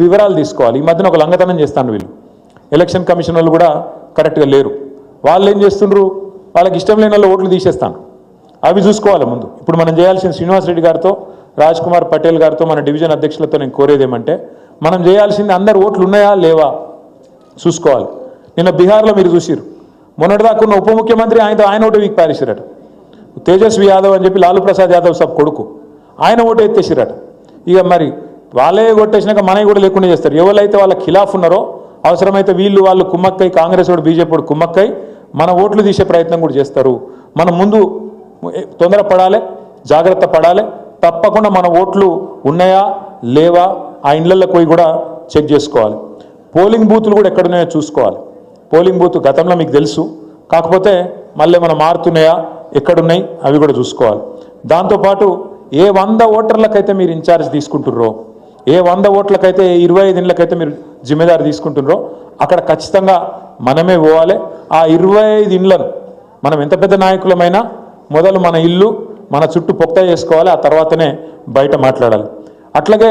వివరాలు తీసుకోవాలి. ఈ మధ్యన ఒక లంగతనం చేస్తాను వీళ్ళు, ఎలక్షన్ కమిషన్ వాళ్ళు కూడా కరెక్ట్గా లేరు. వాళ్ళు ఏం చేస్తుండ్రు, వాళ్ళకి ఇష్టం లేని వాళ్ళు ఓట్లు తీసేస్తాను, అవి చూసుకోవాలి ముందు. ఇప్పుడు మనం చేయాల్సిన శ్రీనివాస్ రెడ్డి గారితో, రాజ్ కుమార్ పటేల్ గారితో, మన డివిజన్ అధ్యక్షులతో నేను కోరేది ఏమంటే, మనం చేయాల్సింది అందరు ఓట్లు ఉన్నాయా లేవా చూసుకోవాలి. నిన్న బీహార్లో మీరు చూసిరు, మొన్నటిదాకా ఉన్న ఉప ముఖ్యమంత్రి ఆయన ఓటు వీక్ పారేసారట. తేజస్వి యాదవ్ అని చెప్పి లాలూ ప్రసాద్ యాదవ్ సబ్ కొడుకు, ఆయన ఓటు ఎత్తేసిరట. ఇక మరి వాళ్ళే కొట్టేసినాక మనవి కూడా లేకుండా చేస్తారు. ఎవరైతే వాళ్ళ ఖిలాఫ్ ఉన్నారో అవసరమైతే వాళ్ళు కుమ్మక్కై, కాంగ్రెస్ వాడు బీజేపీ వాడు కుమ్మక్కై మన ఓట్లు తీసే ప్రయత్నం కూడా చేస్తారు. మనం ముందు తొందరపడాలి, జాగ్రత్త పడాలి. తప్పకుండా మన ఓట్లు ఉన్నాయా లేవా ఆ ఇళ్లలోకి పోయి కూడా చెక్ చేసుకోవాలి. పోలింగ్ బూతులు కూడా ఎక్కడున్నాయో చూసుకోవాలి. పోలింగ్ బూత్ గతంలో మీకు తెలుసు, కాకపోతే మళ్ళీ మనం మారుతున్నాయా, ఎక్కడున్నాయి అవి కూడా చూసుకోవాలి. దాంతోపాటు ఏ 100 ఓటర్లకైతే మీరు ఇన్ఛార్జ్ తీసుకుంటుర్రో, ఏ 100 ఓట్లకైతే 25 ఇళ్ళకైతే మీరు జిమ్మేదారు తీసుకుంటున్నారో అక్కడ ఖచ్చితంగా మనమే పోవాలి. ఆ 25 ఇళ్లను మనం ఎంత పెద్ద నాయకులమైనా మొదలు మన ఇల్లు మన చుట్టూ పొక్తా చేసుకోవాలి, ఆ తర్వాతనే బయట మాట్లాడాలి. అట్లాగే